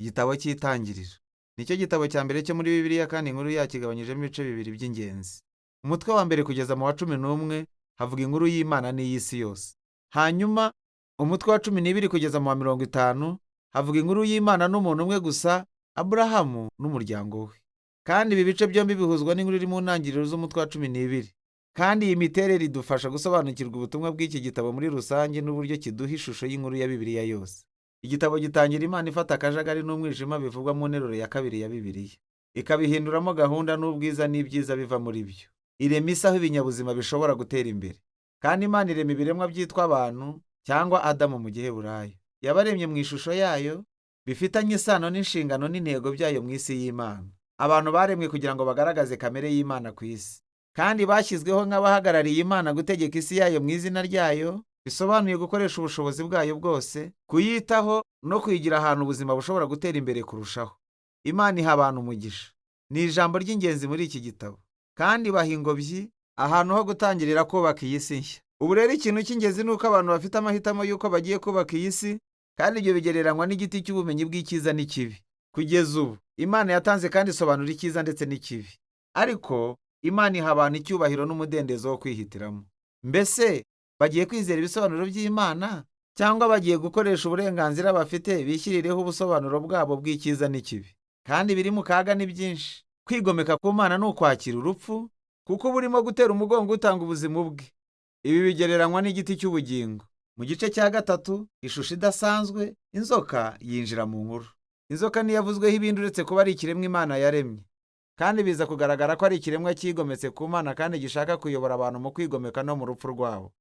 Igitabo cy'Itangiriro nicyo gitabo cya mbere cyo muri Bibiliya kandi inkuru yacyo igabanyijemo ibice bibiri by'ingenzi. Umutwe wa mbere kugeza mu wa 11 havuga inkuru y'Imana n'iy'isi yose. Hanyuma umutwe wa 12 kugeza mu wa 50 havuga inkuru y'Imana n'umuntu umwe gusa, Aburahamu n'umuryango we. Kandi ibi bice byombi bihuzwa n'inkuru iri mu ntangiriro z'umutwe wa 12. Kandi iyi miterere idufasha gusobanukirwa ubutumwa bw'iki gitabo muri rusange n'uburyo kiduha ishusho y'inkuru ya Bibiliya yose. Igitabo gitangira Imana ifata akajagari n'umwijima bivugwa mu nteruro ya kabiri ya Bibiliya, ikabihinduramo gahunda n'ubwiza n'ibyiza biva muri byo. Irema isi aho ibinyabuzima bishobora gutera imbere. Kandi Imana irema ibiremwa byitwa abantu cyangwa Adamu mu Giheburayo. Yabaremye mu ishusho yayo, bifitanye isano n'inshingano n'intego byayo mu isi y'Imana. Abantu baremwe kugira ngo bagaragaze kamere y'Imana ku isi. Kandi bashyizweho nk'abahagarariye Imana gutegeka isi yayo mu izina ryayo, bisobanuye gukoresha ubushobozi bwayo bwose, kuyitaho no kuyigira ahantu ubuzima bushobora gutera imbere kurushaho. Imana iha abantu umugisha. Ni ijambo ry'ingenzi muri iki gitabo. Kandi baha ingobyi ahantu ho gutangirira kubaka iyi si nshya. Ubu rero ikintu cy'ingenzi ni uko abantu bafite amahitamo y'uko bagiye kubaka iyi si, kandi ibyo bigereranywa n'igiti cy'ubumenyi bw'icyiza n'ikibi. Kugeza ubu, Imana yatanze kandi isobanura icyiza ndetse n'ikibi. Ariko Imana iha abantu icyubahiro n'umudendezo wo kwihitiramo. Mbese bagiye kwizera ibisobanuro by'Imana cyangwa bagiye gukoresha uburenganzira bafite bishyirireho ubusobanuro bwabo bw'icyiza n'ikibi? Kandi biri mu kaga ni byinshi. Kwigomeka ku Mana ni ukwakira urupfu, kuko uba urimo gutera umugongo utanga ubuzima bwe. Ibi bigereranywa n'igiti cy'ubugingo. Mu gice cya 3, ishusho idasanzwe, inzoka yinjira mu nkuru. Inzoka ntiyavuzweho ibindi uretse kuba ari ikiremwa Imana yaremye. Kandi biza kugaragara ko ari ikiremwa cyigometse ku Mana kandi gishaka kuyobora abantu mu kwigomeka no mu rupfu rwabo.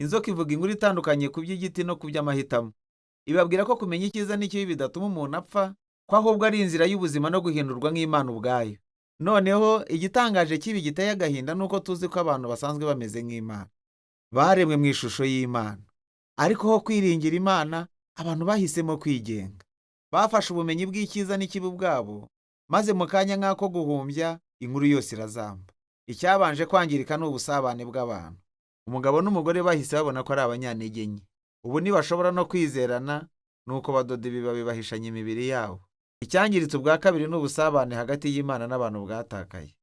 Inzoka ivuga inkuru itandukanye ku by'igiti no ku by'amahitamo. Ibabwira ko kumenya icyiza n'ikibi bidatuma umuntu apfa, ko ahubwo ari inzira y'ubuzima no guhindurwa nk'Imana ubwayo. Noneho igitangaje kibi giteye agahinda ni uko tuzi ko abantu basanzwe bameze nk'Imana. Baremwe mu ishusho y'Imana. Ariko ho kwiringira Imana, abantu bahisemo kwigenga. Bafashe ubumenyi bw'icyiza n'ikibi bwabo, maze mu kanya nk'ako guhumbya, inkuru yose irazamba. Icyabanje kwangirika ni ubusabane bw'abantu. Umugabo n'umugore bahise babona ko ari abanyantege nke. Ubu ntibashobora no kwizerana, nuko badoda ibibabi bahishanya imibiri yabo. Icyangiritse ubwa kabiri ni ubusabane hagati y'Imana n'abantu bwatakaye.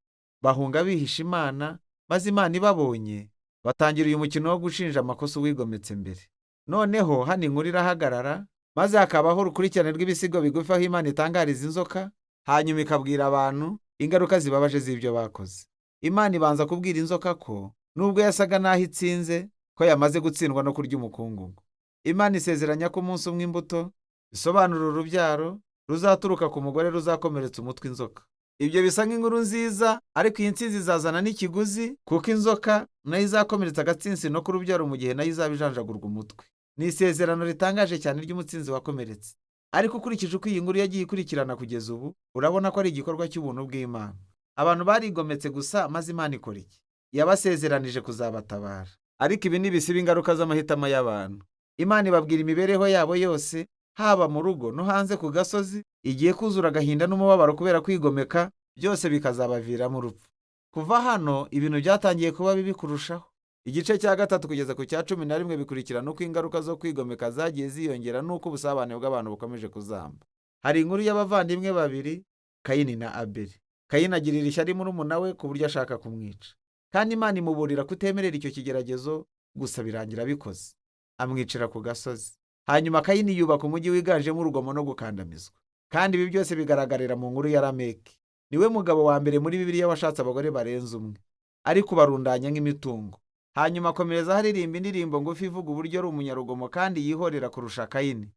Bahunga bihisha Imana, maze Imana ibabonye, batangira uyu mukino wo gushinja amakosa uwigometse mbere. Noneho hano inkuru irahagarara, maze hakabaho urukurikirane rw'ibisigo bigufi aho Imana itangariza inzoka, hanyuma ikabwira abantu ingaruka zibabaje z'ibyo bakoze. Imana ibanza kubwira inzoka ko nubwo yasaga naho itsinze, ko yamaze gutsindwa no kurya umukungugu. Imana isezeranya ko umunsi umwe imbuto, bisobanura urubyaro, ruzaturuka ku mugore ruzakomeretsa umutwe inzoka. Ibyo bisa nk'inkuru nziza, ariko iyi ntsinzi izazana n'ikiguzi, kuko inzoka nayo izakomeretsa agatsinsi no ku rubyaro mu gihe nayo izaba ijanjagurwa umutwe. Ni isezerano ritangaje cyane ry'umutsinzi wakomeretse. Ariko ukurikije uko iyi nkuru yagiye ikurikirana kugeza ubu, urabona ko ari igikorwa cy'ubuntu bw'Imana. Abantu barigometse gusa, maze Imana ikora iki? Yabasezeranije kuzabatabara. Ariko ibi ntibisiba ingaruka z'amahitamo y'abantu. Imana ibabwira imibereho yabo yose, haba mu rugo no hanze ku gasozi, igiye kuzura agahinda n'umubabaro kubera kwigomeka, byose bikazabaviramo urupfu. Kuva hano ibintu byatangiye kuba bibi kurushaho. Igice cya 3 kugeza ku cya 11 bikurikirana uko ingaruka zo kwigomeka zagiye ziyongera n'uko ubusabane bw'abantu bukomeje kuzamba. Hari inkuru y'abavandimwe babiri, Kayini na Abeli. Kayini agirira ishyari murumuna we ku buryo ashaka kumwica. Kandi Imana imuburira kutemerera icyo kigeragezo, gusa birangira bikoze. Amwicira ku gasozi. Hanyuma Kayini yubaka umujyi wiganjemo urugomo no gukandamizwa. Kandi ibi byose bigaragarira mu nkuru ya Lameki. Niwe mugabo wa mbere muri Bibiliya washatse abagore barenze umwe, ariko barundanya nk'imitungo. Hanyuma akomereza haririmba indirimbo ngufi ivuga uburyo ari umunyarugomo kandi yihorera kurusha Kayini.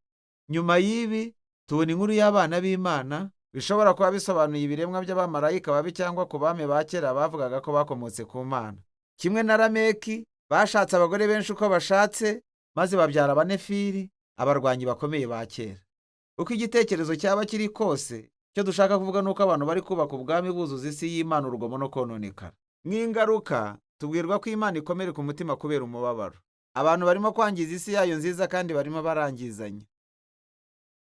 Nyuma y'ibi tubona inkuru y'abana b'Imana, bishobora kuba bisobanuye ibiremwa by'abamarayika babi cyangwa ku bami ba kera bavugaga ko bakomotse ku Mana. Kimwe na Lameki, bashatse abagore benshi uko bashatse, maze babyara abanefiri, abarwanyi bakomeye ba kera. Uko igitekerezo cyaba kiri kose, icyo dushaka kuvuga nuko abantu bari kubaka ubwami buzuza isi y'Imana urugomo no kononekara. Nk'ingaruka, tubwirwa ko Imana ikomereka umutima kubera umubabaro. Abantu barimo kwangiza isi yayo nziza kandi barimo barangizanya.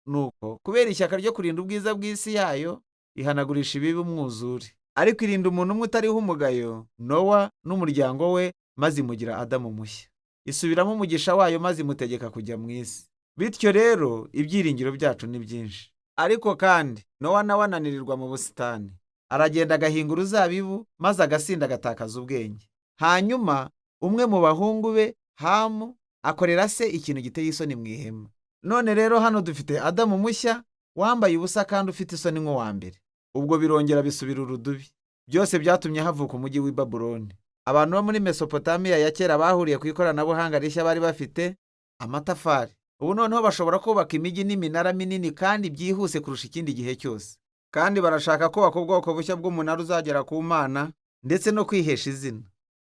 Nuko kubera ishyaka ryo kurinda ubwiza bw'isi yayo, ihanagurisha ibibi umwuzure. Ariko irinda umuntu umwe utariho umugayo, Nowa n'umuryango we, maze imugira Adamu mushya. Isubiramo umugisha wayo maze imutegeka kujya mu isi. Bityo rero ibyiringiro byacu ni byinshi. ariko kandi Nowa nawe ananirirwa mu busitani, aragenda agahinga uruzabibu maze agasinda agatakaza ubwenge. Hanyuma umwe mu bahungu be, Hamu, akorera se ikintu giteye isoni mu ihema. None rero hano dufite Adamu mushya wambaye ubusa kandi ufite isoni nk'uwa mbere. Ubwo birongera bisubira urudubi. Byose byatumye havuka umujyi w'i Babuloni. Abantu bo muri Mesopotamiya ya kera bahuriye ku ikoranabuhanga rishya bari bafite amatafari. Ubu noneho bashobora kubaka imijyi n'iminara minini kandi byihuse kurusha ikindi gihe cyose. Kandi barashaka kubaka ubwoko bushya bw'umunara uzagera ku Mana ndetse no kwihesha izina.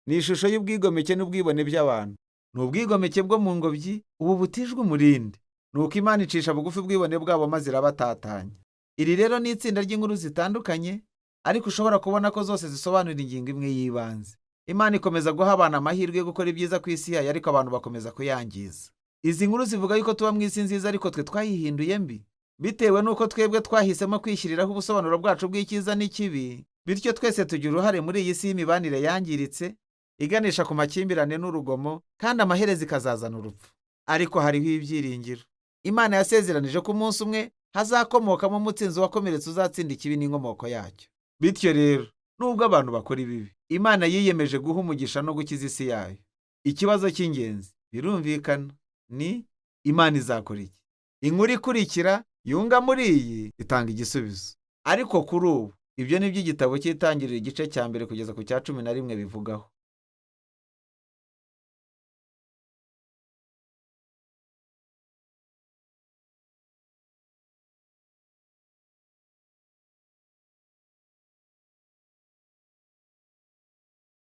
Ni ishusho y'ubwigomeke n'ubwibone by'abantu. Ni ubwigomeke bwo mu ngobyi, ubu butijwe umurindi. Nuko Imana icisha bugufi ubwibone bwabo maze irabatatanya. Iri rero ni itsinda ry'inkuru zitandukanye, ariko ushobora kubona ko zose zisobanura ingingo imwe y'ibanze. Imana ikomeza guha abantu amahirwe yo gukora ibyiza ku isi yayo, ariko abantu bakomeza kuyangiza. Izi nkuru zivuga yuko tuba mu isi nziza, ariko twe twayihinduye mbi. Bitewe n'uko twebwe twahisemo kwishyiriraho ubusobanuro bwacu bw'icyiza n'ikibi, bityo twese tugira uruhare muri iyi si y'imibanire yangiritse, iganisha ku makimbirane n'urugomo, kandi amaherezo ikazazana urupfu. Ariko hariho ibyiringiro. Imana yasezeranije ko umunsi umwe hazakomokamo umutsinzi wakomeretse uzatsinda ikibi n'inkomoko yacyo. Bityo rero, nubwo abantu bakora ibibi, Imana yiyemeje guha umugisha no gukiza isi yayo. Ikibazo cy'ingenzi birumvikana ni Imana izakora iki? Inkuru ikurikira yunga muri iyi itanga igisubizo. Ariko kuri ubu, ibyo ni byo igitabo cy'Itangiriro igice cya mbere kugeza ku cya 11 bivugaho.